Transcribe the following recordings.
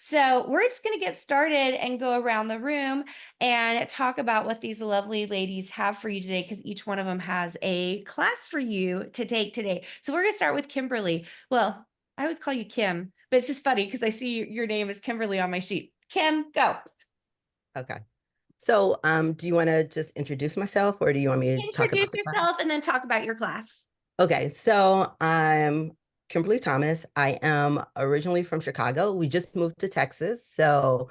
So we're just going to get started and go around the room and talk about what these lovely ladies have for you today, because each one of them has a class for you to take today. So we're going to start with Kimberly. Well, I always call you Kim, but it's just funny because I see your name is Kimberly on my sheet. Kim, go. Okay. So, do you want to just introduce myself or do you want me to talk about Introduce the class? yourself and then talk about your class. Okay, so I'm Kimberly Thomas. I am originally from Chicago. We just moved to Texas, so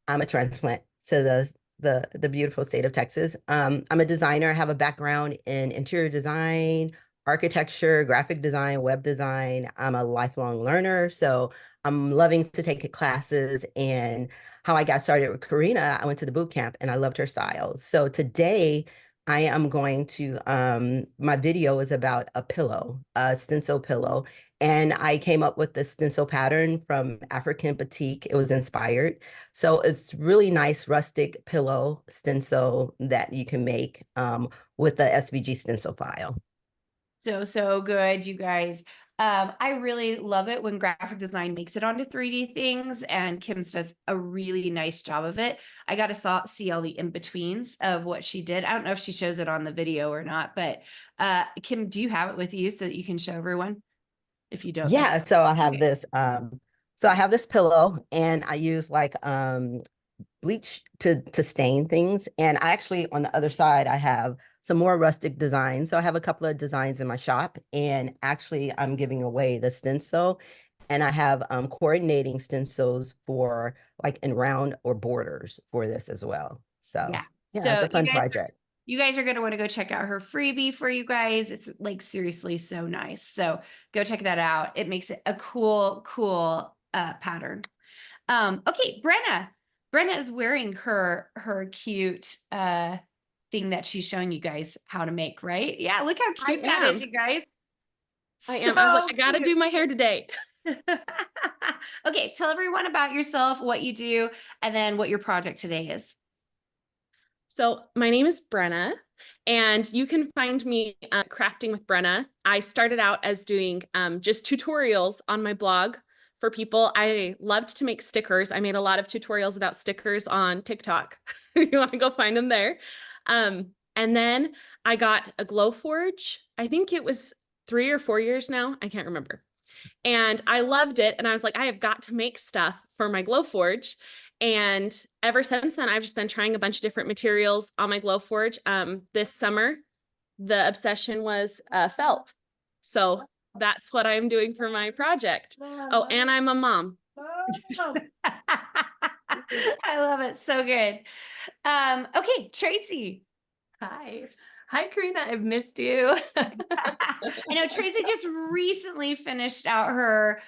I'm a transplant to the beautiful state of Texas. I'm a designer. I have a background in interior design, architecture, graphic design, web design. I'm a lifelong learner, so I'm loving to take classes. And how I got started with Carina, I went to the boot camp and I loved her style. So today I am going to my video is about a pillow, a stencil pillow. And I came up with the stencil pattern from African batik. It was inspired. So it's really nice rustic pillow stencil that you can make with the SVG stencil file. So good, you guys. I really love it when graphic design makes it onto 3D things, and Kim's does a really nice job of it. I got to see all the in-betweens of what she did. I don't know if she shows it on the video or not, but Kim, do you have it with you so that you can show everyone? If you don't, that's Yeah, so I have okay. this pillow and I use like bleach to stain things. And I actually on the other side I have some more rustic designs. So I have a couple of designs in my shop and actually I'm giving away the stencil and I have coordinating stencils for like in round or borders for this as well. So Yeah. yeah, it's So a fun project. you guys are going to want to go check out her freebie for you guys. It's like seriously so nice. So go check that out. It makes it a cool pattern. Okay, Brenna. Brenna is wearing her cute thing that she's showing you guys how to make, right? Yeah, look how I cute that is, am. you guys. I am. I was like, So I gotta cute. do my hair today. Okay, tell everyone about yourself, what you do, and then what your project today is. So my name is Brenna, and you can find me crafting with Brenna. I started out as doing just tutorials on my blog for people. I loved to make stickers. I made a lot of tutorials about stickers on TikTok. If you want to go find them there. And then I got a Glowforge. I think it was 3 or 4 years now. I can't remember. And I loved it. And I was like, I have got to make stuff for my Glowforge. And ever since then, I've just been trying a bunch of different materials on my Glowforge. This summer, the obsession was felt. So that's what I'm doing for my project. Oh, and I'm a mom. I love it. So good. Okay, Tracey. Hi. Hi, Carina. I've missed you. I know Tracey just recently finished out her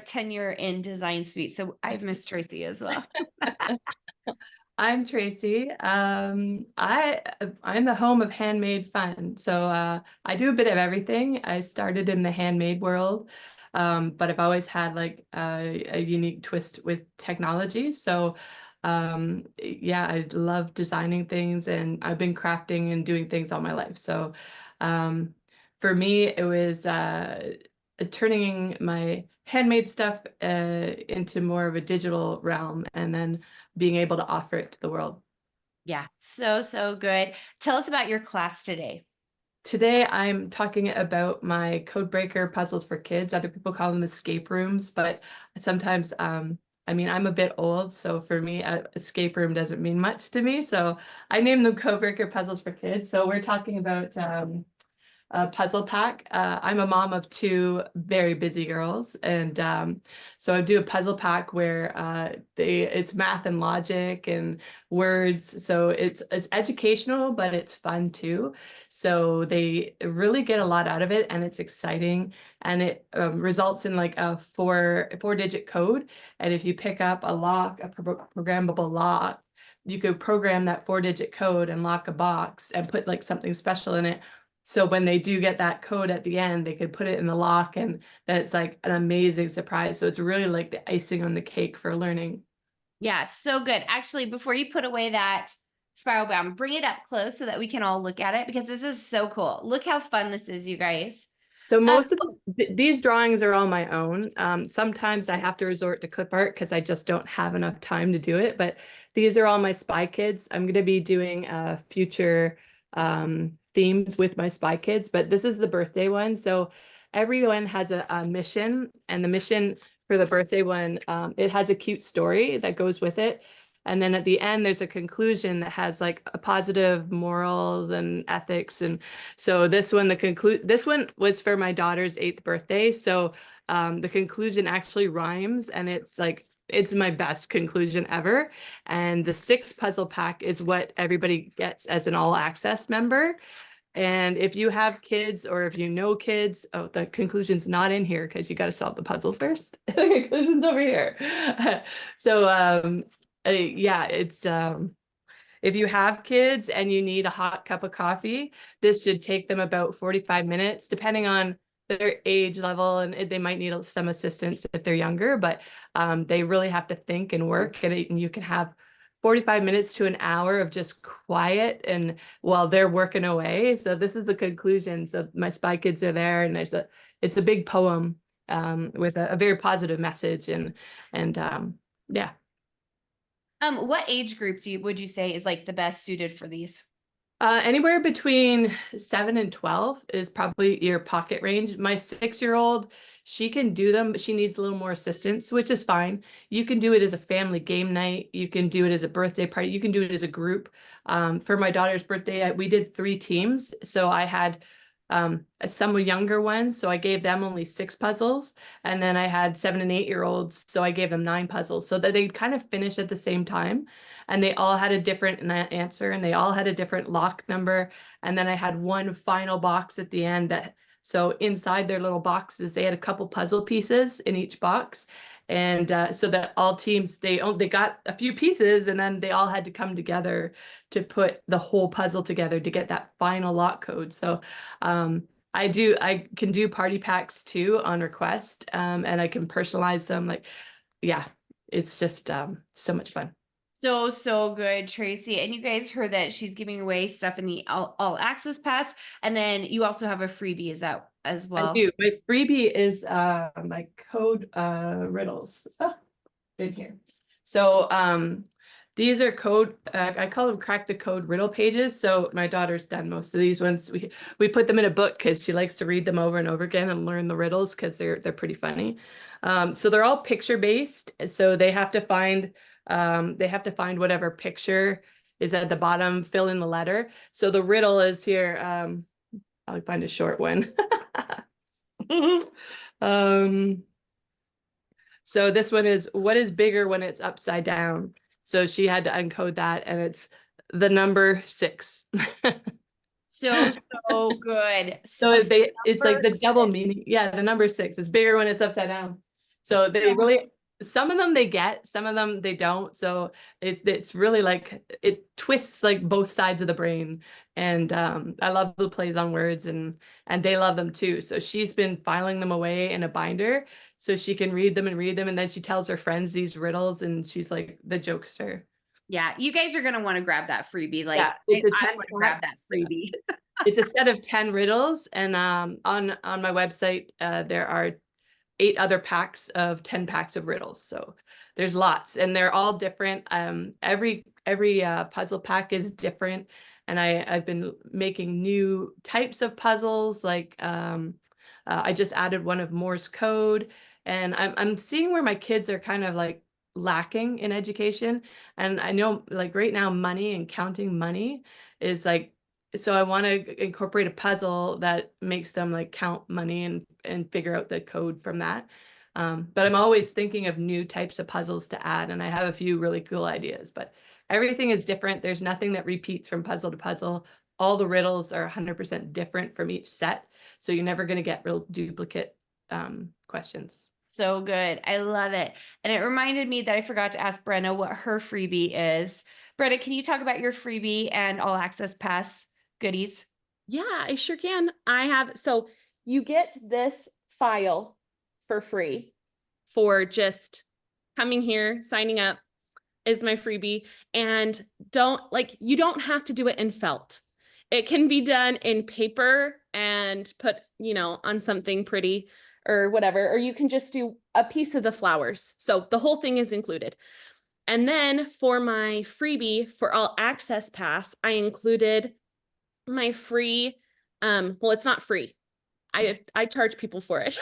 tenure in Design Suite, so I've missed Tracey as well. I'm Tracey. I'm the home of handmade fun. So I do a bit of everything. I started in the handmade world, but I've always had like a unique twist with technology. So yeah, I love designing things and I've been crafting and doing things all my life. So for me, it was turning my handmade stuff into more of a digital realm and then being able to offer it to the world. Yeah, so good. Tell us about your class today. Today, I'm talking about my Codebreaker puzzles for kids. Other people call them escape rooms, but sometimes, I mean, I'm a bit old, so for me, escape room doesn't mean much to me. So I named them Codebreaker puzzles for kids. So we're talking about a puzzle pack. I'm a mom of two very busy girls, and so I do a puzzle pack where it's math and logic and words. So it's educational, but it's fun too. So they really get a lot out of it, and it's exciting, and it results in like a four-digit code. And if you pick up a lock, a programmable lock, you could program that four-digit code and lock a box and put like something special in it. So when they do get that code at the end, they could put it in the lock and then it's like an amazing surprise. So it's really like the icing on the cake for learning. Yeah, so good. Actually, before you put away that spiral bound, bring it up close so that we can all look at it because this is so cool. Look how fun this is, you guys. So most of these drawings are all my own. Sometimes I have to resort to clip art because I just don't have enough time to do it. But these are all my spy kids. I'm going to be doing future themes with my spy kids, but this is the birthday one. So everyone has a mission, and the mission for the birthday one, it has a cute story that goes with it. And then at the end, there's a conclusion that has like a positive morals and ethics. And so this one, this one was for my daughter's 8th birthday. So the conclusion actually rhymes, and it's like, it's my best conclusion ever. And the 6th puzzle pack is what everybody gets as an all access member. And if you have kids or if you know kids, oh, the conclusion's not in here because you got to solve the puzzles first. The conclusion's over here. So yeah, it's if you have kids and you need a hot cup of coffee, this should take them about 45 minutes, depending on their age level, and they might need some assistance if they're younger, but they really have to think and work, and you can have 45 minutes to an hour of just quiet and while they're working away. So this is the conclusion. So my spy kids are there, and it's a big poem with a very positive message, and yeah. What age group would you say is like the best suited for these? Anywhere between 7 and 12 is probably your pocket range. My 6-year-old, she can do them, but she needs a little more assistance, which is fine. You can do it as a family game night. You can do it as a birthday party. You can do it as a group. For my daughter's birthday, we did 3 teams. So I had some younger ones, so I gave them only 6 puzzles, and then I had 7 and 8-year-olds, so I gave them 9 puzzles, so that they'd kind of finish at the same time, and they all had a different answer, and they all had a different lock number, and then I had one final box at the end that, so inside their little boxes, they had a couple puzzle pieces in each box, and so that all teams, they got a few pieces, and then they all had to come together to put the whole puzzle together to get that final lock code. So I can do party packs too on request, and I can personalize them. Like, yeah, it's just so much fun. So good, Tracey. And you guys heard that she's giving away stuff in the all access pass, and then you also have a freebie. Is that as well? I do. My freebie is my code riddles in here. So these are code, I call them crack the code riddle pages. So my daughter's done most of these ones. We put them in a book because she likes to read them over and over again and learn the riddles because they're pretty funny. So they're all picture based. And so they have to find whatever picture is at the bottom, fill in the letter. So the riddle is here. I'll find a short one. So this one is, what is bigger when it's upside down? So she had to uncode that, and it's the number 6. So good. So it's like the double meaning. Yeah, the number 6 is bigger when it's upside down. So they really, some of them they get, some of them they don't. So it's really like, it twists like both sides of the brain. And I love the plays on words, and they love them too. So she's been filing them away in a binder so she can read them, and then she tells her friends these riddles, and she's like the jokester. Yeah, you guys are gonna want to grab that freebie. Like, yeah, it's a 10 grab that freebie. It's a set of 10 riddles, and on my website there are 8 other packs of 10 packs of riddles. So there's lots, and they're all different. Every puzzle pack is different, and I've been making new types of puzzles. Like I just added one of Morse code, and I'm seeing where my kids are kind of like lacking in education. And I know, like, right now, money and counting money is like, so I want to incorporate a puzzle that makes them like count money and figure out the code from that. But I'm always thinking of new types of puzzles to add, and I have a few really cool ideas, but everything is different. There's nothing that repeats from puzzle to puzzle. All the riddles are 100% different from each set. So you're never going to get real duplicate questions. So good. I love it. And it reminded me that I forgot to ask Brenna what her freebie is. Brenna, can you talk about your freebie and all access pass goodies? Yeah, I sure can. So you get this file for free for just coming here, signing up is my freebie. And you don't have to do it in felt. It can be done in paper and put, you know, on something pretty or whatever, or you can just do a piece of the flowers. So the whole thing is included. And then for my freebie for all access pass, I included my free, well, it's not free. I charge people for it.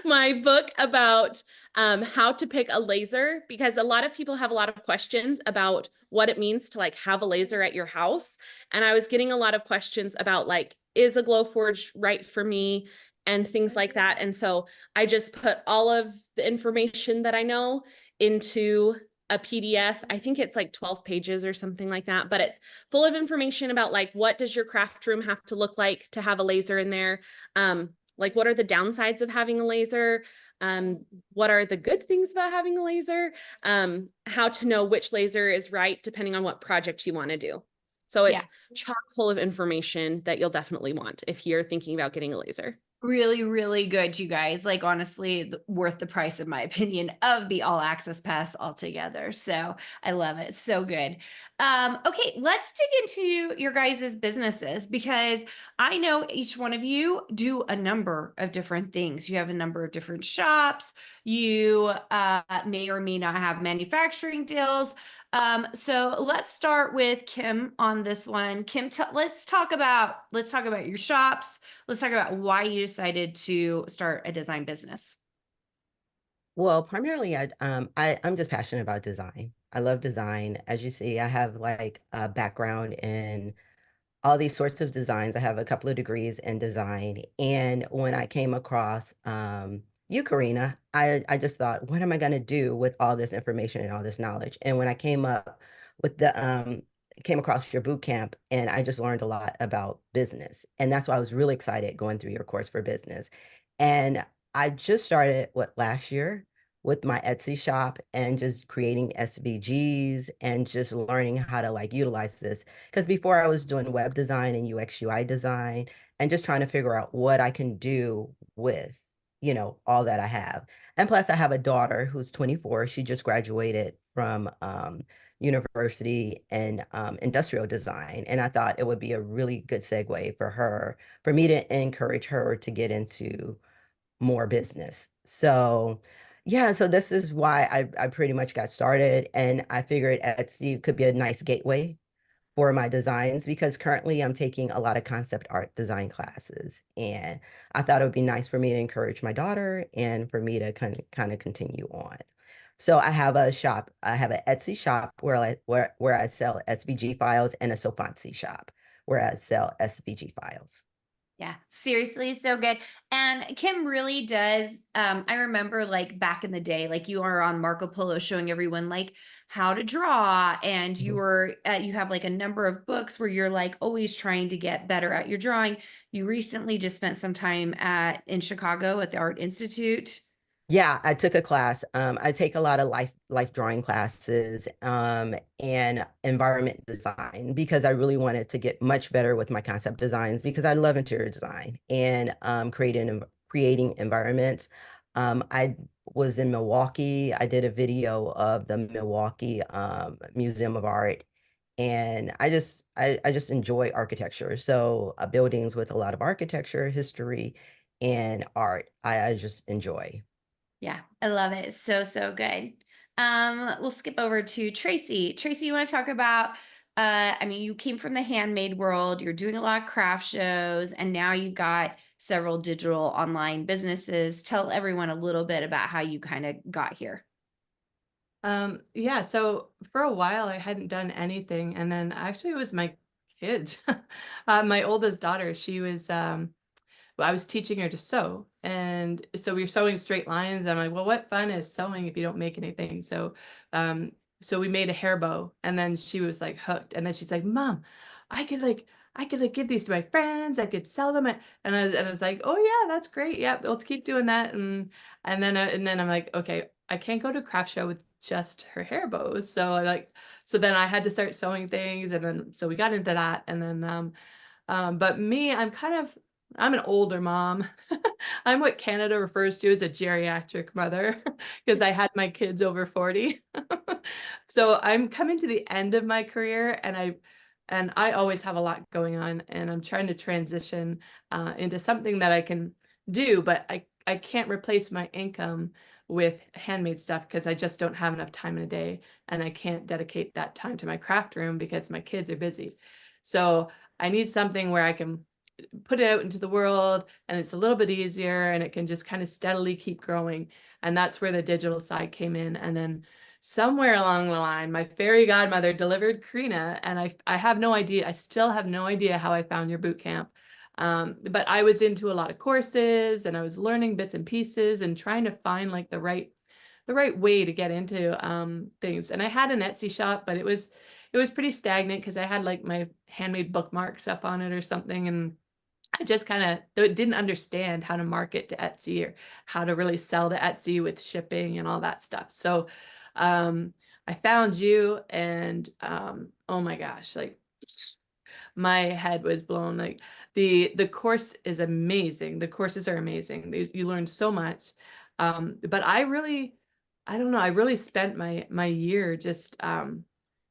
My book about how to pick a laser, because a lot of people have a lot of questions about what it means to like have a laser at your house. And I was getting a lot of questions about like, is a Glowforge right for me and things like that. And so I just put all of the information that I know into a PDF. I think it's like 12 pages or something like that, but it's full of information about like, what does your craft room have to look like to have a laser in there? Like what are the downsides of having a laser? What are the good things about having a laser? How to know which laser is right depending on what project you want to do. So it's chock full of information that you'll definitely want if you're thinking about getting a laser. Really, really good, you guys. Like, honestly, worth the price, in my opinion, of the all access pass altogether. So I love it. So good. Okay, let's dig into your guys' businesses, because I know each one of you do a number of different things. You have a number of different shops. You may or may not have manufacturing deals. So let's start with Kim on this one. Kim, let's talk about your shops. Let's talk about why you decided to start a design business. Well, primarily, I'm just passionate about design. I love design. As you see, I have like a background in all these sorts of designs. I have a couple of degrees in design. And when I came across you, Carina, I just thought, what am I going to do with all this information and all this knowledge? And when I came up with came across your boot camp, and I just learned a lot about business. And that's why I was really excited going through your course for business. And I just started last year with my Etsy shop and just creating SVGs and just learning how to like utilize this. Because before I was doing web design and UX UI design and just trying to figure out what I can do with, all that I have. And plus I have a daughter who's 24. She just graduated from university in industrial design. And I thought it would be a really good segue for me to encourage her to get into more business. So yeah, so this is why I pretty much got started, and I figured Etsy could be a nice gateway for my designs, because currently I'm taking a lot of concept art design classes, and I thought it would be nice for me to encourage my daughter and for me to kind of continue on. So I have a shop. I have an Etsy shop where I sell SVG files, and a Sofancy shop where I sell SVG files. Yeah, seriously, so good. And Kim really does. I remember like back in the day, like you are on Marco Polo showing everyone like how to draw, and you were you have like a number of books where you're like always trying to get better at your drawing. You recently just spent some time in Chicago at the Art Institute. Yeah, I took a class. I take a lot of life drawing classes and environment design, because I really wanted to get much better with my concept designs, because I love interior design and creating environments. I was in Milwaukee. I did a video of the Milwaukee Museum of Art, and I just enjoy architecture. So buildings with a lot of architecture, history, and art, I just enjoy. Yeah, I love it. So, so good. We'll skip over to Tracey. Tracey, you want to talk about, I mean, you came from the handmade world, you're doing a lot of craft shows, and now you've got several digital online businesses. Tell everyone a little bit about how you kind of got here. Yeah, so for a while I hadn't done anything, and then actually it was my kids. My oldest daughter, I was teaching her to sew, and so we were sewing straight lines. I'm like, well, what fun is sewing if you don't make anything? So we made a hair bow, and then she was like hooked. And then she's like, Mom, I could give these to my friends. I could sell them. And I was like, oh yeah, that's great. Yeah, we'll keep doing that. And then I'm like, okay, I can't go to a craft show with just her hair bows. So then I had to start sewing things, and then so we got into that, and then but me, I'm an older mom. I'm what Canada refers to as a geriatric mother, because I had my kids over 40. So I'm coming to the end of my career, and I always have a lot going on, and I'm trying to transition into something that I can do, but I can't replace my income with handmade stuff because I just don't have enough time in a day, and I can't dedicate that time to my craft room because my kids are busy. So I need something where I can put it out into the world and it's a little bit easier and it can just kind of steadily keep growing. And that's where the digital side came in. And then somewhere along the line, my fairy godmother delivered Carina, and I have no idea. I still have no idea how I found your boot camp. But I was into a lot of courses and I was learning bits and pieces and trying to find like the right way to get into things. And I had an Etsy shop, but it was pretty stagnant because I had like my handmade bookmarks up on it or something, and I just kind of didn't understand how to market to Etsy or how to really sell to Etsy with shipping and all that stuff. So I found you, and oh my gosh, like my head was blown. Like the course is amazing. The courses are amazing. You learn so much. But I don't know, I really spent my year just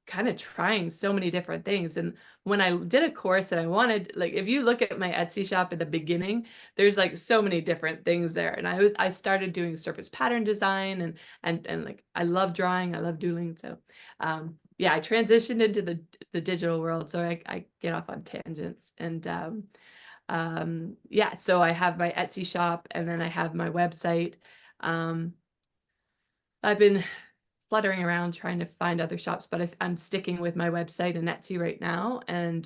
kind of trying so many different things. And when I did a course and I wanted, like, if you look at my Etsy shop at the beginning, there's like so many different things there. And I started doing surface pattern design and like, I love drawing, I love doodling. So yeah, I transitioned into the digital world. So I get off on tangents. And yeah, so I have my Etsy shop and then I have my website. I've been fluttering around trying to find other shops, but I'm sticking with my website and Etsy right now. And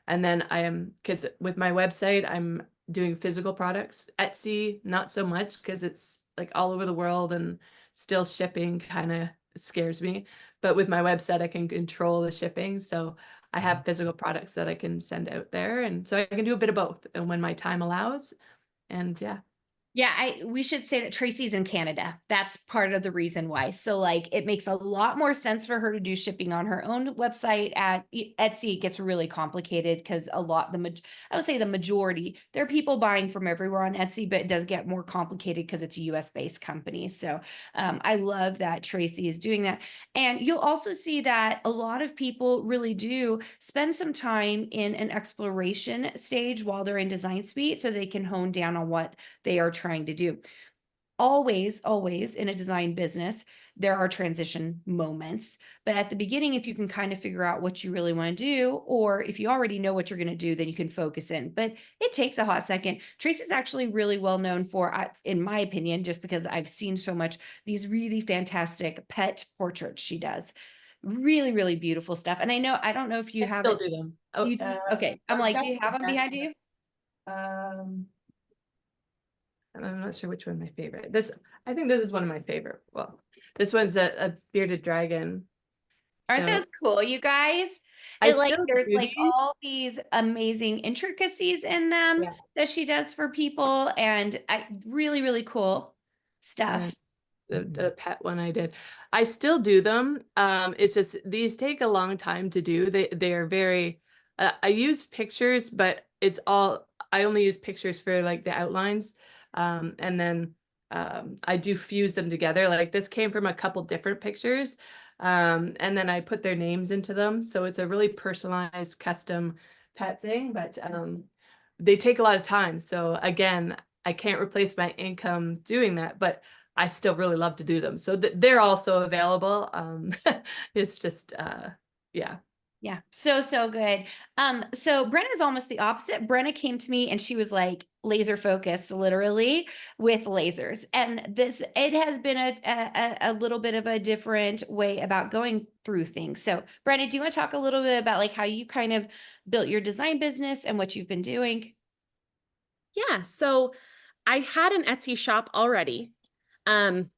then because with my website, I'm doing physical products. Etsy, not so much because it's like all over the world and still shipping kind of scares me. But with my website, I can control the shipping. So I have physical products that I can send out there. And so I can do a bit of both and when my time allows. And yeah. Yeah, we should say that Tracey's in Canada. That's part of the reason why. So like it makes a lot more sense for her to do shipping on her own website. At Etsy, it gets really complicated because I would say the majority, there are people buying from everywhere on Etsy, but it does get more complicated because it's a US based company. So I love that Tracey is doing that. And you'll also see that a lot of people really do spend some time in an exploration stage while they're in Design Suite so they can hone down on what they are trying to do. Always in a design business, there are transition moments. But at the beginning, if you can kind of figure out what you really want to do, or if you already know what you're going to do, then you can focus in. But it takes a hot second. Tracey's actually really well known for, in my opinion, just because I've seen so much, these really fantastic pet portraits she does. Really, really beautiful stuff. And I don't know if you have Still it. do them. Oh, You do? Okay. I'm like, do you have them behind you? I'm not sure which one my favorite. I think this is one of my favorite. Well, this one's a bearded dragon. Aren't So those cool, you guys? I Like still there's do like these. all these amazing intricacies in them Yeah. that she does for people, and really, really cool stuff. The pet one I did. I still do them. It's just these take a long time to do. They are very I use pictures, but I only use pictures for like the outlines. And then I do fuse them together. Like this came from a couple different pictures. And then I put their names into them. So it's a really personalized custom pet thing, but they take a lot of time. So again, I can't replace my income doing that, but I still really love to do them. So they're also available. It's just, yeah. Yeah, so good. So Brenna's almost the opposite. Brenna came to me and she was like laser focused, literally with lasers. And it has been a little bit of a different way about going through things. So Brenna, do you want to talk a little bit about like how you kind of built your design business and what you've been doing? Yeah, so I had an Etsy shop already. And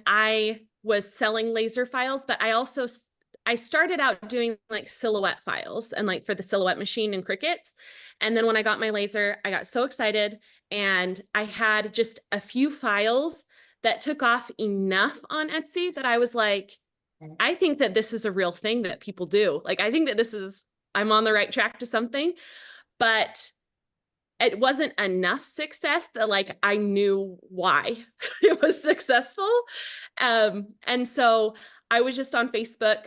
I was selling laser files, but I started out doing like silhouette files and like for the silhouette machine and Cricuts. And then when I got my laser, I got so excited and I had just a few files that took off enough on Etsy that I was like, I think that this is a real thing that people do. Like, I think that I'm on the right track to something, but it wasn't enough success that like I knew why it was successful. And so I was just on Facebook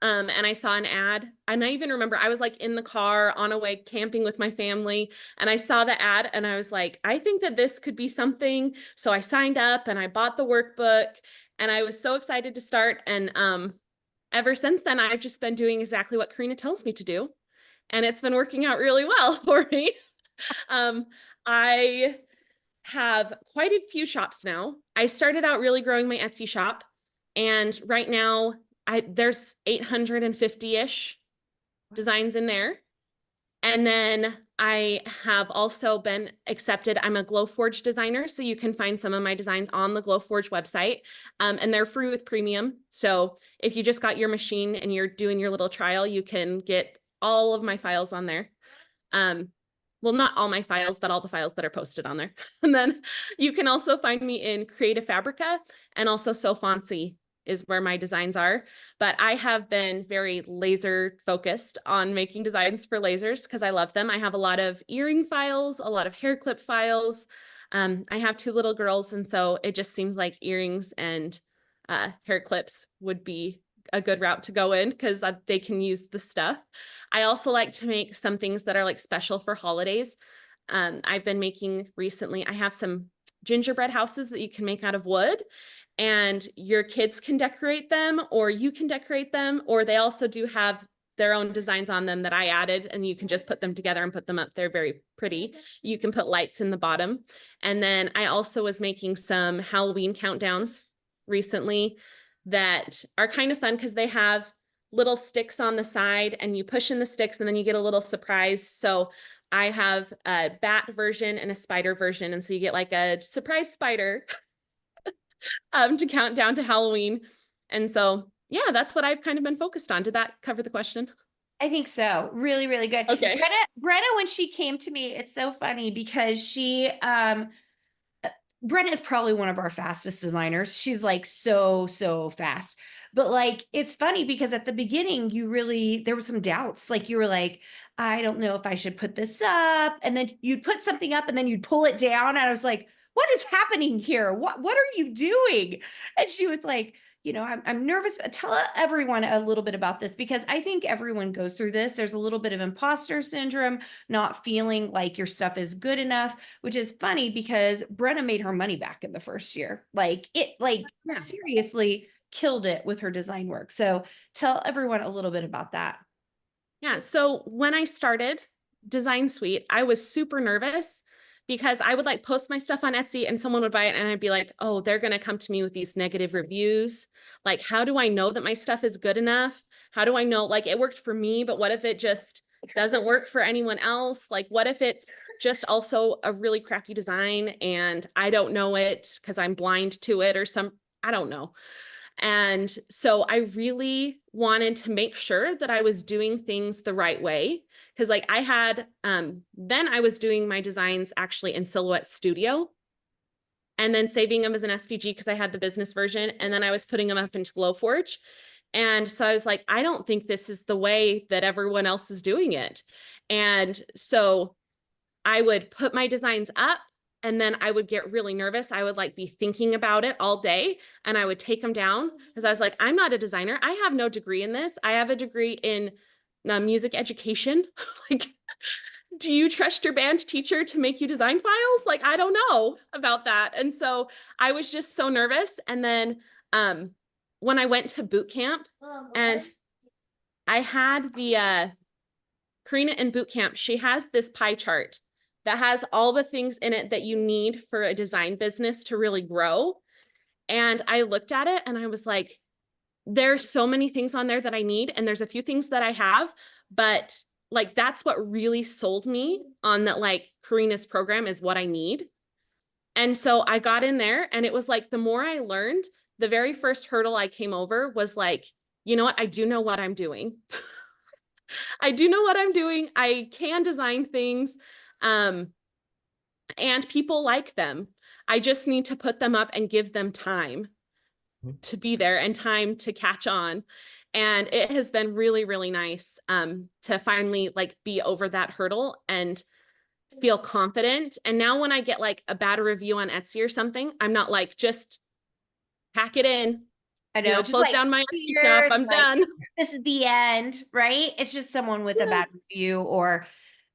And I saw an ad, and I even remember I was like in the car on a way camping with my family, and I saw the ad and I was like, I think that this could be something. So I signed up and I bought the workbook, and I was so excited to start. And ever since then, I've just been doing exactly what Carina tells me to do. And it's been working out really well for me. I have quite a few shops now. I started out really growing my Etsy shop, and right now there's 850-ish designs in there. And then I have also been accepted. I'm a Glowforge designer, so you can find some of my designs on the Glowforge website, and they're free with premium. So if you just got your machine and you're doing your little trial, you can get all of my files on there. Well, not all my files, but all the files that are posted on there. And then you can also find me in Creative Fabrica, and also So Fancy is where my designs are. But I have been very laser focused on making designs for lasers because I love them. I have a lot of earring files, a lot of hair clip files. I have 2 little girls, and so it just seems like earrings and hair clips would be a good route to go in because they can use the stuff. I also like to make some things that are like special for holidays. I've been making recently, I have some gingerbread houses that you can make out of wood, and your kids can decorate them, or you can decorate them, or they also do have their own designs on them that I added, and you can just put them together and put them up. They're very pretty. You can put lights in the bottom. And then I also was making some Halloween countdowns recently that are kind of fun because they have little sticks on the side, and you push in the sticks and then you get a little surprise. So I have a bat version and a spider version. And so you get like a surprise spider to count down to Halloween. And so, yeah, that's what I've kind of been focused on. Did that cover the question? I think so. Really, really good. Okay. Brenna, when she came to me, it's so funny because Brenna is probably one of our fastest designers. She's like so fast. But like it's funny because at the beginning there were some doubts. Like you were like, I don't know if I should put this up. And then you'd put something up and then you'd pull it down. And I was like, what is happening here? What are you doing? And she was like, I'm nervous. Tell everyone a little bit about this because I think everyone goes through this. There's a little bit of imposter syndrome, not feeling like your stuff is good enough, which is funny because Brenna made her money back in the first year. Seriously killed it with her design work. So tell everyone a little bit about that. Yeah. So when I started Design Suite, I was super nervous because I would like post my stuff on Etsy and someone would buy it and I'd be like, oh, they're going to come to me with these negative reviews. Like, how do I know that my stuff is good enough? How do I know, like, it worked for me, but what if it just doesn't work for anyone else? Like, what if it's just also a really crappy design and I don't know it because I'm blind to it or I don't know. And so I really wanted to make sure that I was doing things the right way. Cause like I had, then I was doing my designs actually in Silhouette Studio and then saving them as an SVG because I had the business version. And then I was putting them up into Glowforge. And so I was like, I don't think this is the way that everyone else is doing it. And so I would put my designs up and then I would get really nervous. I would like be thinking about it all day and I would take them down because I was like, I'm not a designer. I have no degree in this. I have a degree in music education. Like, do you trust your band teacher to make you design files? Like, I don't know about that. And so I was just so nervous. And then when I went to boot camp and I had the Carina in boot camp, she has this pie chart that has all the things in it that you need for a design business to really grow. And I looked at it and I was like, there's so many things on there that I need. And there's a few things that I have, but like, that's what really sold me on that, like Carina's program is what I need. And so I got in there and it was like, the more I learned, the very first hurdle I came over was like, you know what? I do know what I'm doing. I do know what I'm doing. I can design things. And people like them. I just need to put them up and give them time to be there and time to catch on. And it has been really, really nice to finally like be over that hurdle and feel confident. And now when I get like a bad review on Etsy or something, I'm not like, just pack it in. I know, just close like down my Etsy shop. cheers, I'm like, done. this is the end, right? It's just someone with a bad Yes. review, or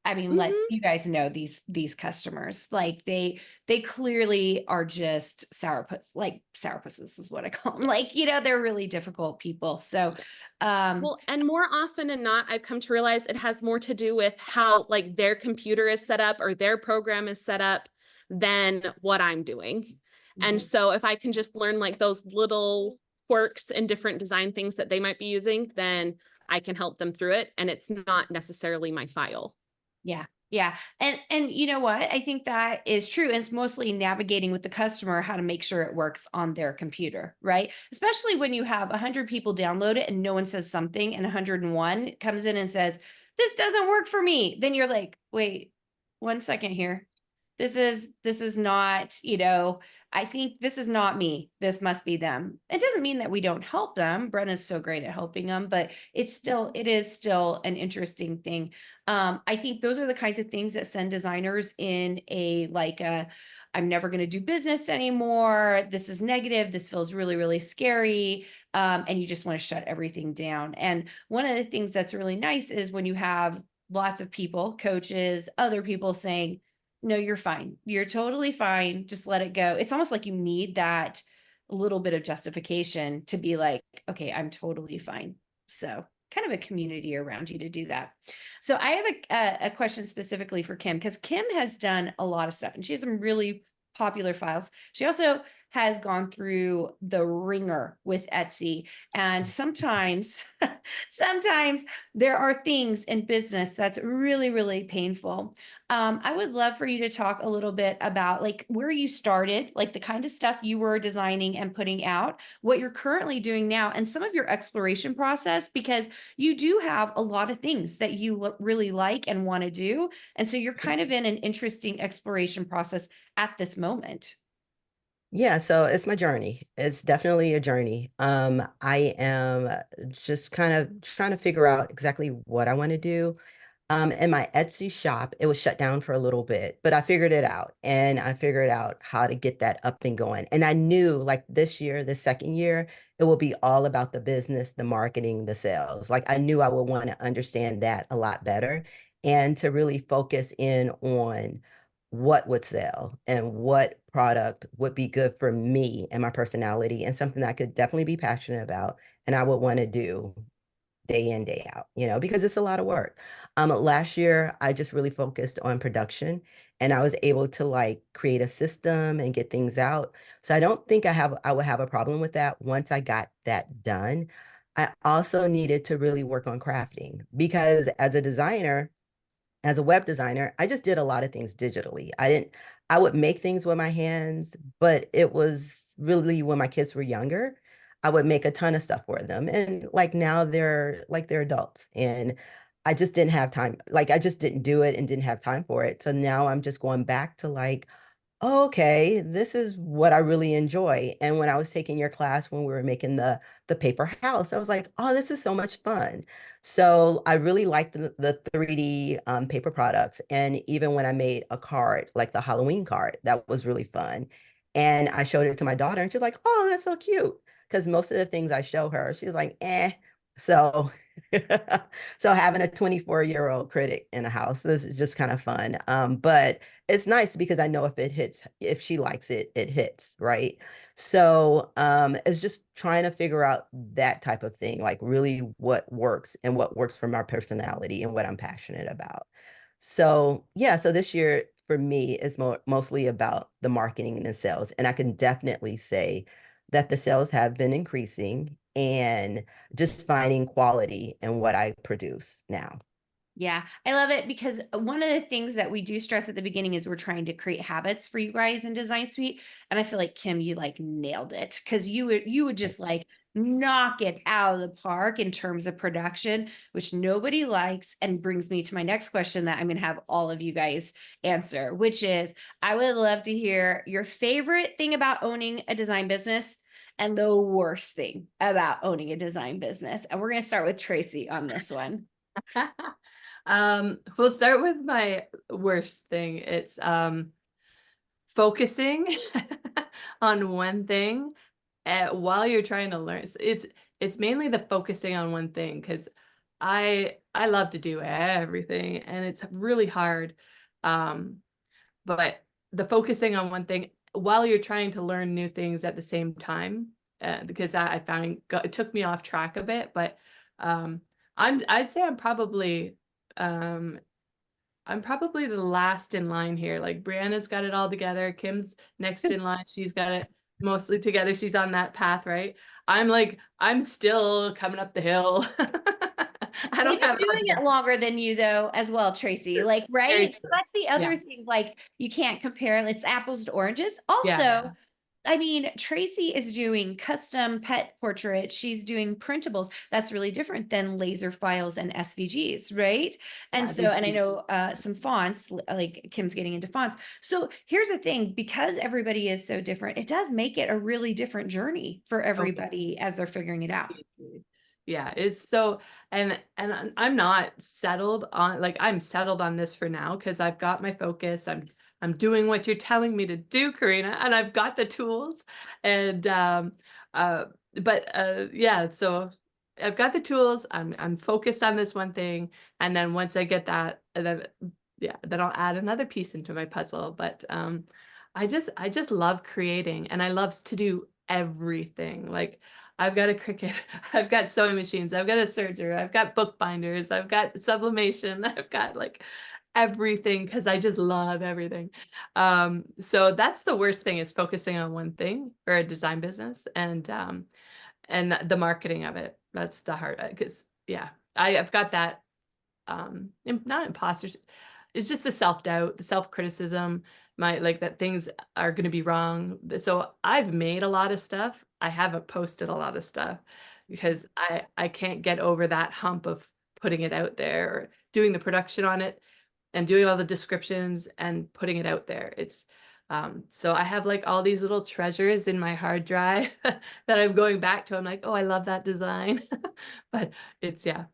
I mean, Mhm. you guys know these customers. Like they clearly are just sourpusses is what I call them. Like, they're really difficult people. So Well, and more often than not, I've come to realize it has more to do with how like their computer is set up or their program is set up than what I'm doing. And Mhm. so if I can just learn like those little quirks and different design things that they might be using, then I can help them through it. And it's not necessarily my file. Yeah. Yeah. And you know what? I think that is true. And it's mostly navigating with the customer how to make sure it works on their computer, right? Especially when you have 100 people download it and no one says something, and 101 comes in and says, "This doesn't work for me." Then you're like, "Wait, 1 second here. This is not, I think this is not me. This must be them." It doesn't mean that we don't help them. Brenna's so great at helping them, but it is still an interesting thing. I think those are the kinds of things that send designers in I'm never going to do business anymore. This is negative. This feels really, really scary. And you just want to shut everything down. And one of the things that's really nice is when you have lots of people, coaches, other people saying, "No, you're fine. You're totally fine. Just let it go." It's almost like you need that little bit of justification to be like, "Okay, I'm totally fine." So kind of a community around you to do that. So I have a question specifically for Kim, because Kim has done a lot of stuff and she has some really popular files. She also has gone through the ringer with Etsy, and sometimes sometimes there are things in business that's really, really painful. I would love for you to talk a little bit about like where you started, like the kind of stuff you were designing and putting out, what you're currently doing now, and some of your exploration process, because you do have a lot of things that you really like and want to do. And so you're kind of in an interesting exploration process at this moment. Yeah, so it's my journey. It's definitely a journey. I am just kind of trying to figure out exactly what I want to do. In my Etsy shop, it was shut down for a little bit, but I figured it out and I figured out how to get that up and going. And I knew like this year, the second year, it will be all about the business, the marketing, the sales. Like I knew I would want to understand that a lot better and to really focus in on what would sell and what product would be good for me and my personality and something that I could definitely be passionate about and I would want to do day in, day out, because it's a lot of work. Last year, I just really focused on production and I was able to like create a system and get things out. So I don't think I would have a problem with that once I got that done. I also needed to really work on crafting because as a designer, as a web designer, I just did a lot of things digitally. I would make things with my hands, but it was really when my kids were younger, I would make a ton of stuff for them. And like now they're adults and I just didn't have time. Like I just didn't do it and didn't have time for it. So now I'm just going back to like, okay, this is what I really enjoy. And when I was taking your class when we were making the paper house, I was like, oh, this is so much fun. So I really liked the 3D paper products. And even when I made a card, like the Halloween card, that was really fun. And I showed it to my daughter and she's like, oh, that's so cute. Because most of the things I show her, she's like, eh. So so having a 24-year-old critic in a house, this is just kind of fun. But it's nice because I know if it hits, if she likes it, it hits, right? So it's just trying to figure out that type of thing, like really what works and what works for my personality and what I'm passionate about. So yeah, so this year for me is mostly about the marketing and the sales. And I can definitely say that the sales have been increasing and just finding quality in what I produce now. Yeah, I love it, because one of the things that we do stress at the beginning is we're trying to create habits for you guys in Design Suite. And I feel like Kim, you like nailed it, because you would just like knock it out of the park in terms of production, which nobody likes, and brings me to my next question that I'm going to have all of you guys answer, which is I would love to hear your favorite thing about owning a design business and the worst thing about owning a design business. And we're going to start with Tracey on this one. We'll start with my worst thing. It's focusing on one thing while you're trying to learn. So it's mainly the focusing on one thing, because I love to do everything and it's really hard. But the focusing on one thing while you're trying to learn new things at the same time, because I found it took me off track a bit. But I'd say I'm probably the last in line here. Like Brianna's got it all together. Kim's next in line. She's got it mostly together. She's on that path, right? I'm still coming up the hill. I They've don't been have doing it longer than you though, as well, Tracy. Like, very right? So true. that's the other Yeah. thing. Like, you can't compare. It's apples to oranges. Yeah, Also, yeah. I mean, Tracy is doing custom pet portraits. She's doing printables. That's really different than laser files and SVGs, right? And Yeah, so, and I know some fonts, like Kim's getting into fonts. So here's the thing, because everybody is so different, it does make it a really different journey for everybody as they're figuring it out. Yeah, it's so, and I'm not settled on, like, I'm settled on this for now because I've got my focus. I'm doing what you're telling me to do, Karina, and I've got the tools. And yeah, so I've got the tools. I'm focused on this one thing, and then once I get that, and then yeah, then I'll add another piece into my puzzle. But I just love creating, and I love to do everything. Like, I've got a Cricut, I've got sewing machines, I've got a serger, I've got bookbinders, I've got sublimation, I've got like everything, because I just love everything. So that's the worst thing, is focusing on one thing for a design business, and the marketing of it. That's the hard, because yeah, I've got that not imposters, it's just the self-doubt, the self-criticism, my, like, that things are going to be wrong. So I've made a lot of stuff, I haven't posted a lot of stuff because I can't get over that hump of putting it out there, or doing the production on it and doing all the descriptions and putting it out there. It's so I have like all these little treasures in my hard drive that I'm going back to. I'm like, oh, I love that design. But it's, yeah.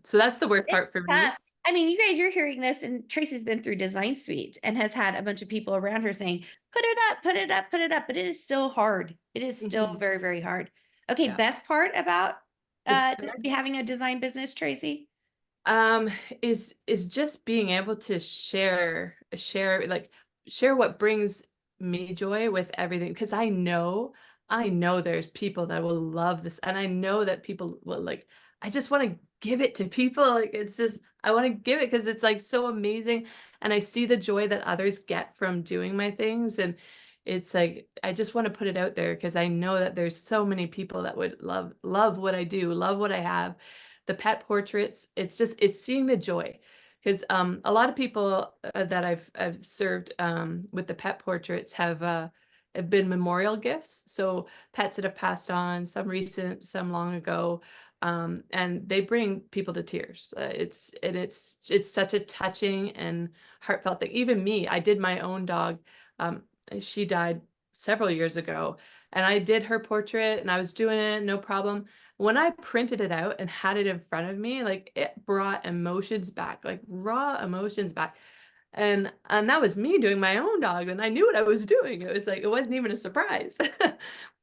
So that's the worst It's part for me. tough. I mean, you guys, you're hearing this, and Tracy's been through Design Suite and has had a bunch of people around her saying, put it up, put it up, put it up. But it is still hard. It is still Mhm. very, very hard. Okay, Yeah. best part about The having a design business, Tracy? um is just being able to share what brings me joy with everything, because I know there's people that will love this, and I know that people will, like, I just want to give it to people. Like, it's just, I want to give it because it's like so amazing, and I see the joy that others get from doing my things, and it's like I just want to put it out there because I know that there's so many people that would love what I do, love what I have. The pet portraits, it's seeing the joy, because a lot of people that I've served with the pet portraits have been memorial gifts. So pets that have passed on, some recent, some long ago, and they bring people to tears. It's such a touching and heartfelt thing. Even me, I did my own dog. She died several years ago, and I did her portrait, and I was doing it, no problem. When I printed it out and had it in front of me, like, it brought emotions back, like raw emotions back. And that was me doing my own dog, and I knew what I was doing. It was like, it wasn't even a surprise.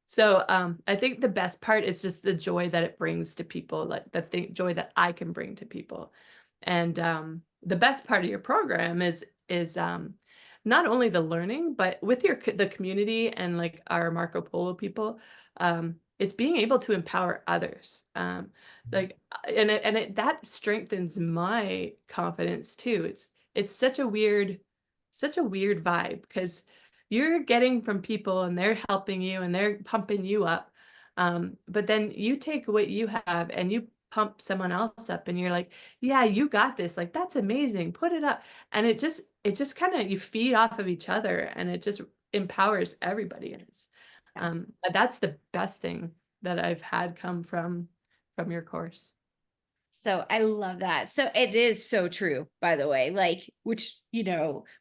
So I think the best part is just the joy that it brings to people, like the joy that I can bring to people. And the best part of your program is not only the learning, but with the community and like our Marco Polo people, it's being able to empower others. Like, that strengthens my confidence too. It's such a weird vibe, because you're getting from people and they're helping you and they're pumping you up. But then you take what you have and you pump someone else up, and you're like, yeah, you got this. Like, that's amazing. Put it up. And it just kind of, you feed off of each other, and it just empowers everybody. And that's the best thing that I've had come from your course. So I love that. So it is so true, by the way, like, which,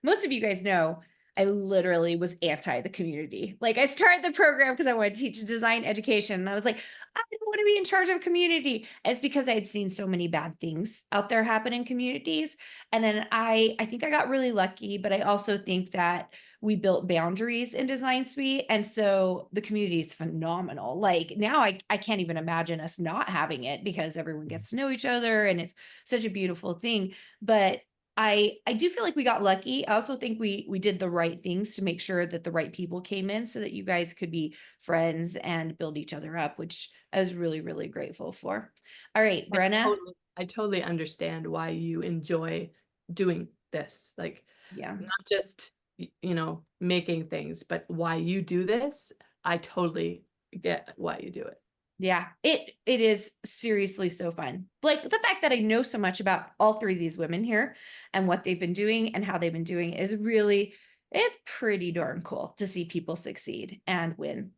most of you guys know, I literally was anti the community. Like, I started the program because I wanted to teach design education. And I was like, I don't want to be in charge of community. And it's because I had seen so many bad things out there happen in communities. And then I think I got really lucky, but I also think that we built boundaries in Design Suite. And so the community is phenomenal. Like now I can't even imagine us not having it because everyone gets to know each other and it's such a beautiful thing. But I do feel like we got lucky. I also think we did the right things to make sure that the right people came in so that you guys could be friends and build each other up, which I was really, really grateful for. All right, Brenna. I totally understand why you enjoy doing this. Like, Yeah. not just, you know, making things, but why you do this. I totally get why you do it. Yeah, it is seriously so fun. Like the fact that I know so much about all three of these women here and what they've been doing and how they've been doing is really, it's pretty darn cool to see people succeed and win.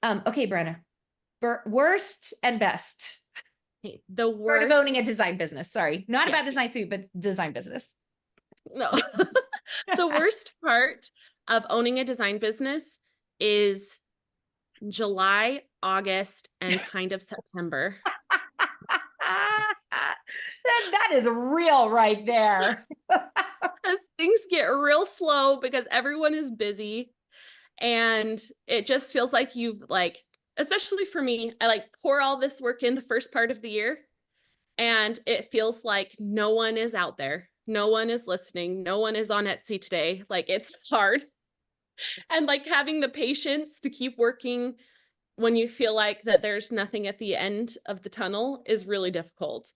Okay, Brenna, worst and best. The Part worst of owning a design business. Sorry, not Yeah. about Design Suite, but design business. No. The worst part of owning a design business is July, August, and kind of September. That is real right there. Because things get real slow because everyone is busy. And it just feels like you've like, especially for me, I like pour all this work in the first part of the year. And it feels like no one is out there. No one is listening. No one is on Etsy today. Like it's hard. And like having the patience to keep working when you feel like that there's nothing at the end of the tunnel is really difficult.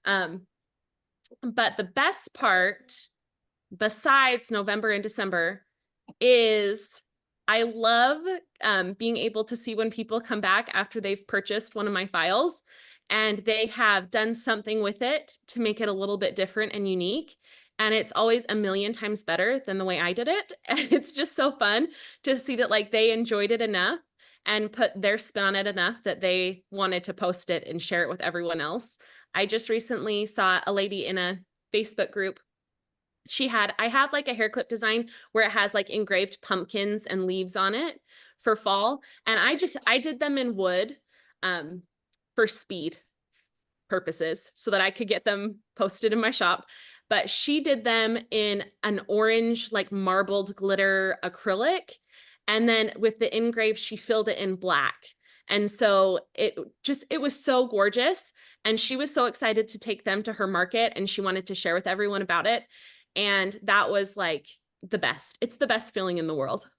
But the best part, besides November and December, is I love being able to see when people come back after they've purchased one of my files and they have done something with it to make it a little bit different and unique. And it's always a million times better than the way I did it. And it's just so fun to see that like they enjoyed it enough and put their spin on it enough that they wanted to post it and share it with everyone else. I just recently saw a lady in a Facebook group. I have like a hair clip design where it has like engraved pumpkins and leaves on it for fall. And I did them in wood for speed purposes so that I could get them posted in my shop. But she did them in an orange, like marbled glitter acrylic. And then with the engraved, she filled it in black. And so it was so gorgeous. And she was so excited to take them to her market and she wanted to share with everyone about it. And that was like the best. It's the best feeling in the world.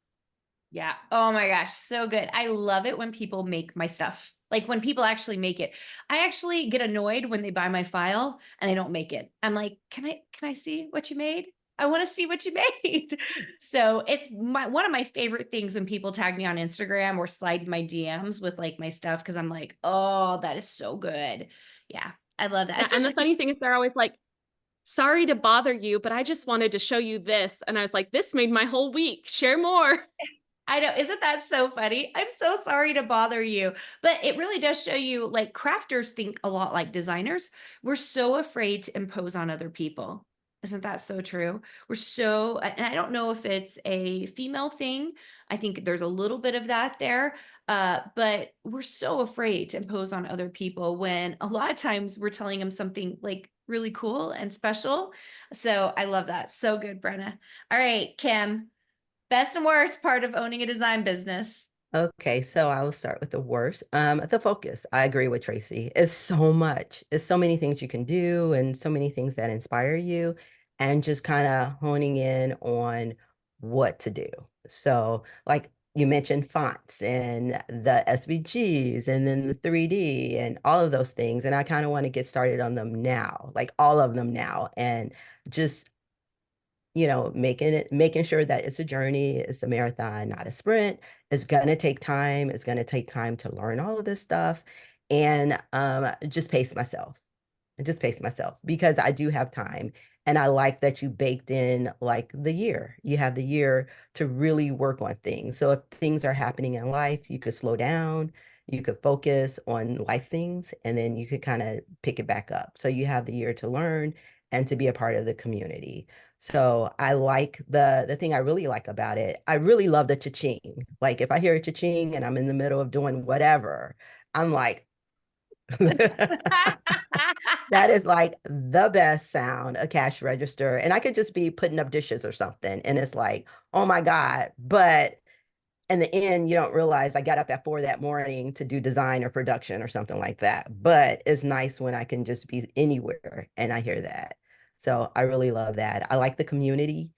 Yeah. Oh my gosh. So good. I love it when people make my stuff. Like when people actually make it. I actually get annoyed when they buy my file and they don't make it. I'm like, can I see what you made? I want to see what you made. So it's one of my favorite things when people tag me on Instagram or slide my DMs with like my stuff because I'm like, oh, that is so good. Yeah. I love that. Yeah, and the funny thing is they're always like, sorry to bother you, but I just wanted to show you this. And I was like, this made my whole week. Share more. I know. Isn't that so funny? I'm so sorry to bother you. But it really does show you like crafters think a lot like designers. We're so afraid to impose on other people. Isn't that so true? We're so, and I don't know if it's a female thing. I think there's a little bit of that there. But we're so afraid to impose on other people when a lot of times we're telling them something like really cool and special. So I love that. So good, Brenna. All right, Kim. Best and worst part of owning a design business. Okay, so I will start with the worst. The focus. I agree with Tracey. It's so much. It's so many things you can do and so many things that inspire you and just kind of honing in on what to do. So like you mentioned fonts and the SVGs and then the 3D and all of those things. And I kind of want to get started on them now, like all of them now. And just making sure that it's a journey, it's a marathon, not a sprint. It's gonna take time. It's gonna take time to learn all of this stuff and just pace myself. Just pace myself because I do have time. And I like that you baked in like the year. You have the year to really work on things. So if things are happening in life, you could slow down, you could focus on life things, and then you could kind of pick it back up. So you have the year to learn and to be a part of the community. So I like the thing I really like about it. I really love the cha-ching. Like if I hear a cha-ching and I'm in the middle of doing whatever, I'm like, That is like the best sound, a cash register. And I could just be putting up dishes or something. And it's like, oh my God. But in the end, you don't realize I got up at 4 that morning to do design or production or something like that. But it's nice when I can just be anywhere and I hear that. So I really love that. I like the community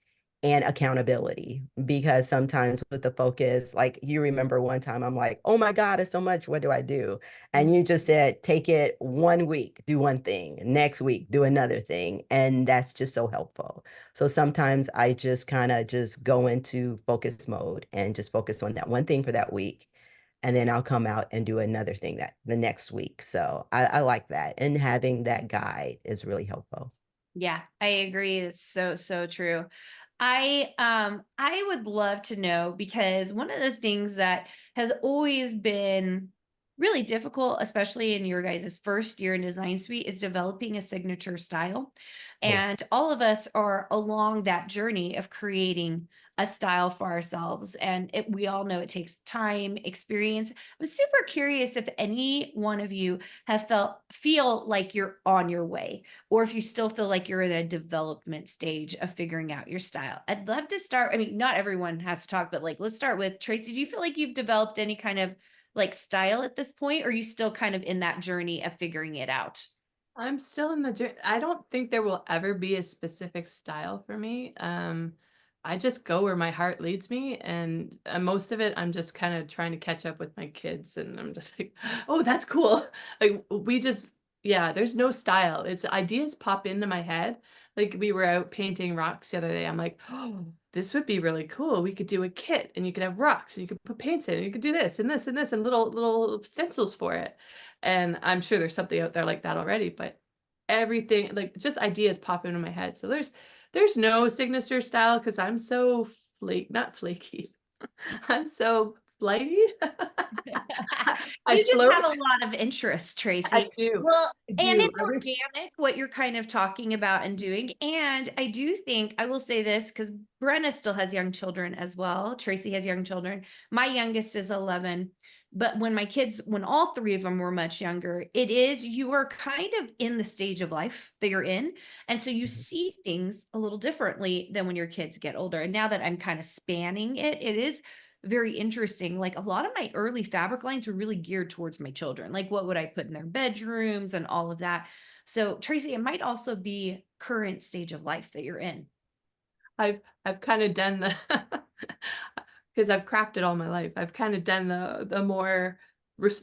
and accountability because sometimes with the focus, like you remember one time, I'm like, oh my God, it's so much. What do I do? And you just said, take it 1 week, do one thing, next week, do another thing. And that's just so helpful. So sometimes I just kind of just go into focus mode and just focus on that one thing for that week. And then I'll come out and do another thing that the next week. So I like that. And having that guide is really helpful. Yeah, I agree. It's so, so true. I would love to know, because one of the things that has always been really difficult, especially in your guys' first year in Design Suite, is developing a signature style. Oh, And all of us are along that journey of creating a style for ourselves. And we all know it takes time, experience. I'm super curious if any one of you have feel like you're on your way, or if you still feel like you're in a development stage of figuring out your style. I'd love to start. I mean, not everyone has to talk, but like, let's start with Tracey. Do you feel like you've developed any kind of like style at this point, or are you still kind of in that journey of figuring it out? I'm still in the journey. I don't think there will ever be a specific style for me. I just go where my heart leads me, and most of it, I'm just kind of trying to catch up with my kids, and I'm just like, oh, that's cool. Like we just, yeah, there's no style. It's ideas pop into my head. Like we were out painting rocks the other day. I'm like, oh, this would be really cool. We could do a kit, and you could have rocks, and you could put paints in, and you could do this and this and this, and little stencils for it. And I'm sure there's something out there like that already, but everything, like just ideas pop into my head. So there's no signature style because I'm so not flaky. I'm so flighty. I You just float. have a lot of interest, I Tracey. do. Well, I and do. it's organic what you're kind of talking about and doing. And I do think I will say this, because Brenna still has young children as well. Tracey has young children. My youngest is 11. But when all three of them were much younger, you are kind of in the stage of life that you're in. And so you mhm. see things a little differently than when your kids get older. And now that I'm kind of spanning it, it is very interesting. Like a lot of my early fabric lines were really geared towards my children. Like what would I put in their bedrooms and all of that. So Tracey, it might also be current stage of life that you're in. I've kind of done the because I've crafted all my life. I've kind of done the more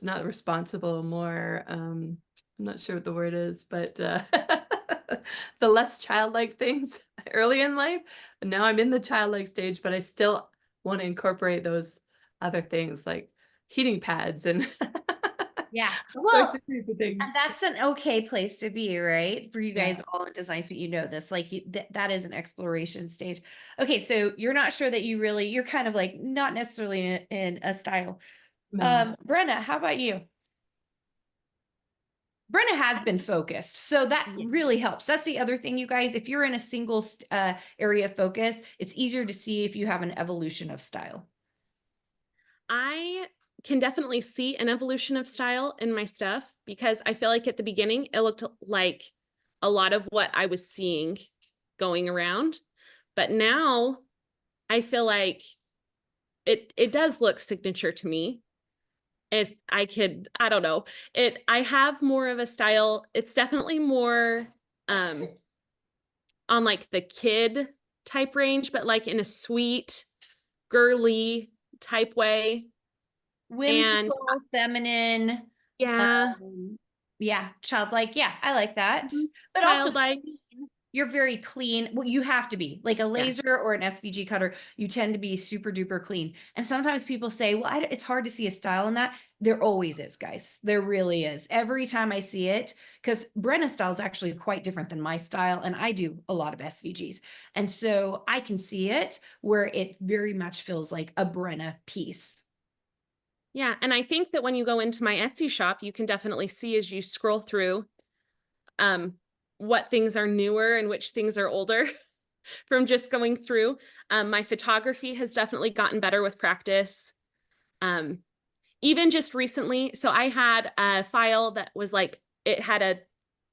not responsible, more I'm not sure what the word is, but the less childlike things early in life. And now I'm in the childlike stage, but I still want to incorporate those other things like heating pads and Yeah. all sorts Well, of crazy things. that's an okay place to be, right? For you Yeah. guys all in Design Suite, you know this, like that is an exploration stage. Okay, so you're not sure that you're kind of like not necessarily in a style. No. Brenna, how about you? Brenna has been focused, so that Yeah. really helps. That's the other thing, you guys. If you're in a single area of focus, it's easier to see if you have an evolution of style. I can definitely see an evolution of style in my stuff because I feel like at the beginning it looked like a lot of what I was seeing going around. But now I feel like it does look signature to me. I don't know. I have more of a style. It's definitely more um on like the kid type range, but like in a sweet, girly type way. And Whimsical, feminine, yeah, um, yeah, childlike. Yeah, I like that. But also childlike. you're very clean. Well, you have to be like a Yes. laser or an SVG cutter. You tend to be super duper clean. And sometimes people say, well, it's hard to see a style in that. There always is, guys. There really is. Every time I see it, because Brenna's style is actually quite different than my style. And I do a lot of SVGs. And so I can see it where it very much feels like a Brenna piece. Yeah. And I think that when you go into my Etsy shop, you can definitely see as you scroll through um, what things are newer and which things are older from just going through. My photography has definitely gotten better with practice. Um, Even just recently, so I had a file that was like, it had a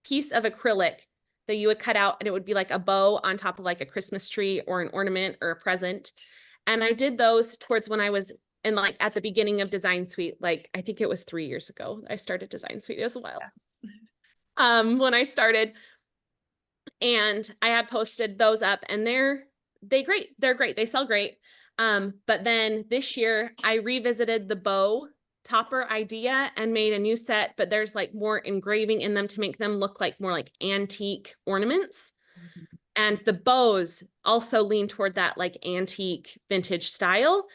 piece of acrylic that you would cut out, and it would be like a bow on top of like a Christmas tree or an ornament or a present. And I did those towards when I was in like at the beginning of Design Suite. Like I think it was 3 years ago I started Design Suite. It was a while. When I started, and I had posted those up, and they're great. They're great. They sell great. But then this year I revisited the bow topper idea and made a new set, but there's like more engraving in them to make them look like more like antique ornaments. And the bows also lean toward that like antique vintage style.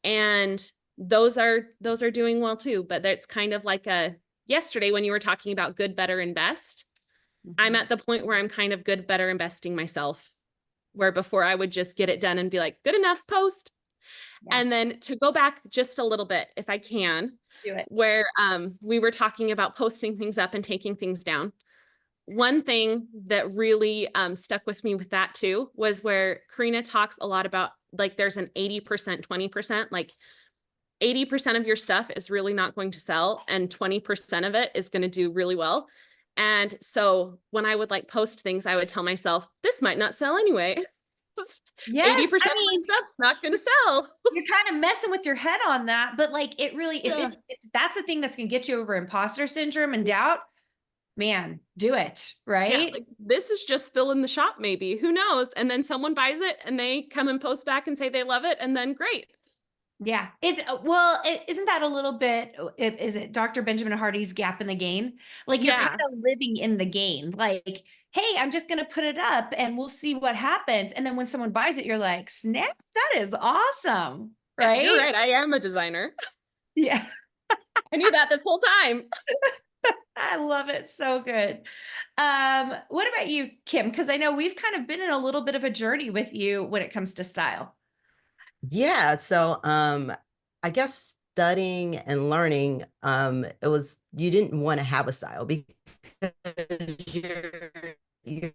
And those are doing well too. But that's kind of like yesterday when you were talking about good, better, and best. I'm at the point where I'm kind of good, better, and besting myself, where before I would just get it done and be like, good enough, post. Yeah. And then to go back just a little bit, if I can, do it. Where we were talking about posting things up and taking things down. One thing that really stuck with me with that too was where Carina talks a lot about like there's an 80%, 20%, like 80% of your stuff is really not going to sell and 20% of it is going to do really well. And so when I would like post things, I would tell myself, this might not sell anyway. Yes, 80% of my stuff's not going to sell. You're kind of messing with your head on that, but like it really, if that's the thing that's going to get you over imposter syndrome and doubt, man, do it, right? Yeah, like, this is just still in the shop, maybe. Who knows? And then someone buys it and they come and post back and say they love it, and then great. Yeah, it's well, isn't that a little bit? Is it Dr. Benjamin Hardy's gap in the gain? Like you're kind of living in the gain. Like, hey, I'm just gonna put it up and we'll see what happens. And then when someone buys it, you're like, snap, that is awesome, right? You're right. I am a designer. Yeah, I knew that this whole time. I love it. So good. What about you, Kim? Because I know we've kind of been in a little bit of a journey with you when it comes to style. Yeah, so I guess studying and learning, it was you didn't want to have a style because you're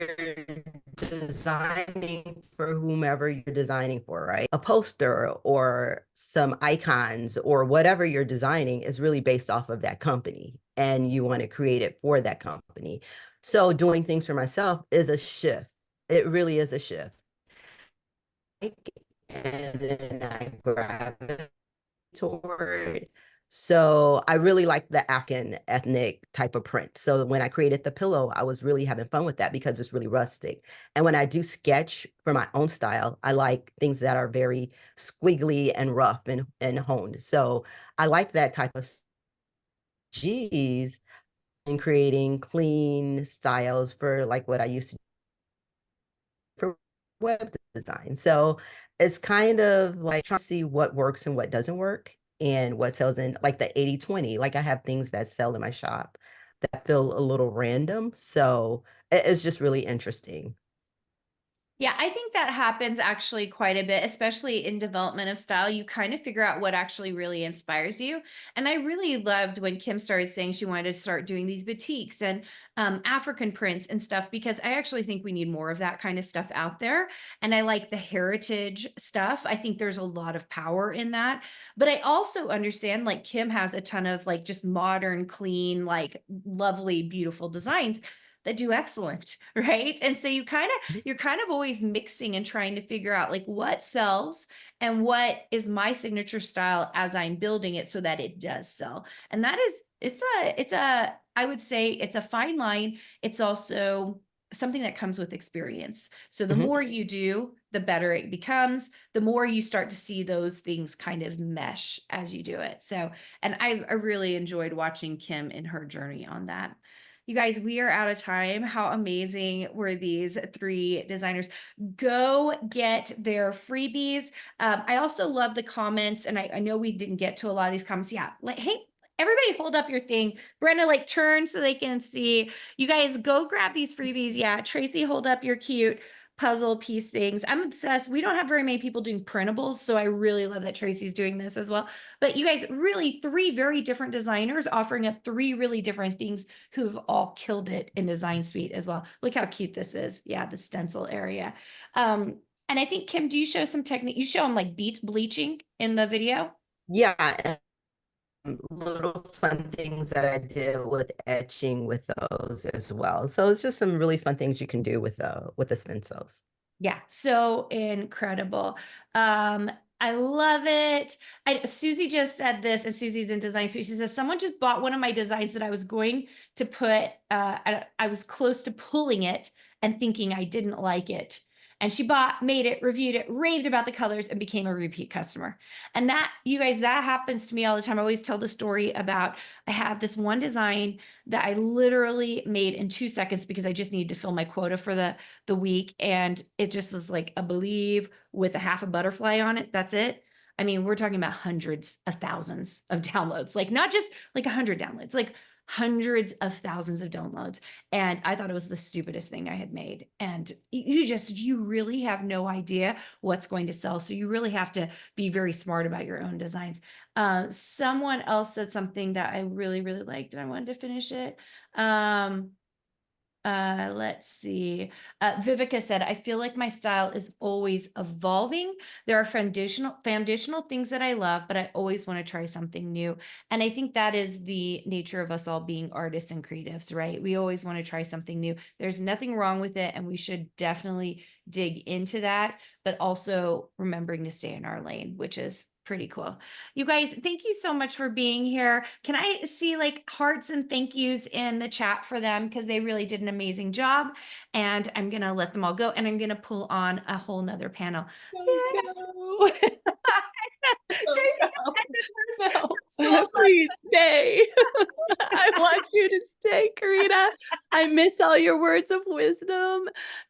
designing for whomever you're designing for, right? A poster or some icons or whatever you're designing is really based off of that company, and you want to create it for that company. So doing things for myself is a shift. It really is a shift. And then I gravitate toward. So I really like the African ethnic type of print. So when I created the pillow, I was really having fun with that because it's really rustic. And when I do sketch for my own style, I like things that are very squiggly and rough and honed. So I like that type of G's in creating clean styles for like what I used to do for web design. So it's kind of like trying to see what works and what doesn't work and what sells in like the 80-20. Like I have things that sell in my shop that feel a little random. So it's just really interesting. Yeah, I think that happens actually quite a bit, especially in development of style. You kind of figure out what actually really inspires you. And I really loved when Kim started saying she wanted to start doing these boutiques and African prints and stuff, because I actually think we need more of that kind of stuff out there. And I like the heritage stuff. I think there's a lot of power in that. But I also understand like Kim has a ton of like just modern, clean, like lovely, beautiful designs that do excellent, right? And so you're kind of always mixing and trying to figure out like what sells and what is my signature style as I'm building it so that it does sell. And that is I would say it's a fine line. It's also something that comes with experience. So the more you do, the better it becomes, the more you start to see those things kind of mesh as you do it. So, and I really enjoyed watching Kim in her journey on that. You guys, we are out of time. How amazing were these 3 designers? Go get their freebies. I also love the comments, and I know we didn't get to a lot of these comments. Yeah, like, hey, everybody hold up your thing. Brenna, like turn so they can see. You guys go grab these freebies. Yeah, Tracey, hold up your cute puzzle piece things. I'm obsessed. We don't have very many people doing printables, so I really love that Tracey's doing this as well. But you guys, really 3 very different designers offering up 3 really different things who've all killed it in Design Suite as well. Look how cute this is. Yeah, the stencil area. And I think, Kim, do you show some technique? You show them like bleaching in the video? Yeah. little fun things that I did with etching with those as well. So it's just some really fun things you can do with the stencils. Yeah, so incredible. I love it. Susie just said this, and Susie's in design. So she says, someone just bought one of my designs that I was going to put, I was close to pulling it and thinking I didn't like it. And she made it, reviewed it, raved about the colors, and became a repeat customer. And that, you guys, that happens to me all the time. I always tell the story about, I have this one design that I literally made in 2 seconds because I just needed to fill my quota for the week. And it just was like a believe with a half a butterfly on it. That's it. I mean, we're talking about hundreds of thousands of downloads, like not just like 100 downloads, like hundreds of thousands of downloads. And I thought it was the stupidest thing I had made. And you really have no idea what's going to sell. So you really have to be very smart about your own designs. Someone else said something that I really, really liked and I wanted to finish it. Let's see. Vivica said, I feel like my style is always evolving. There are foundational things that I love, but I always want to try something new. And I think that is the nature of us all being artists and creatives, right? We always want to try something new. There's nothing wrong with it. And we should definitely dig into that, but also remembering to stay in our lane, which is pretty cool. You guys, thank you so much for being here. Can I see like hearts and thank yous in the chat for them? Because they really did an amazing job. And I'm going to let them all go. And I'm going to pull on a whole nother panel. No. Tracy, No, please stay. I want you to stay, Carina. I miss all your words of wisdom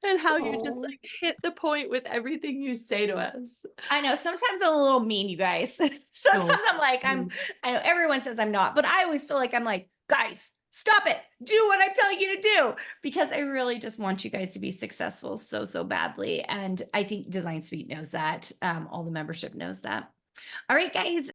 and how you just like hit the point with everything you say to us. I know sometimes I'm a little mean, you guys. Sometimes I'm like, I know everyone says I'm not, but I always feel like I'm like, guys, stop it. Do what I'm telling you to do, because I really just want you guys to be successful so badly. And I think Design Suite knows that. All the membership knows that. All right, guys.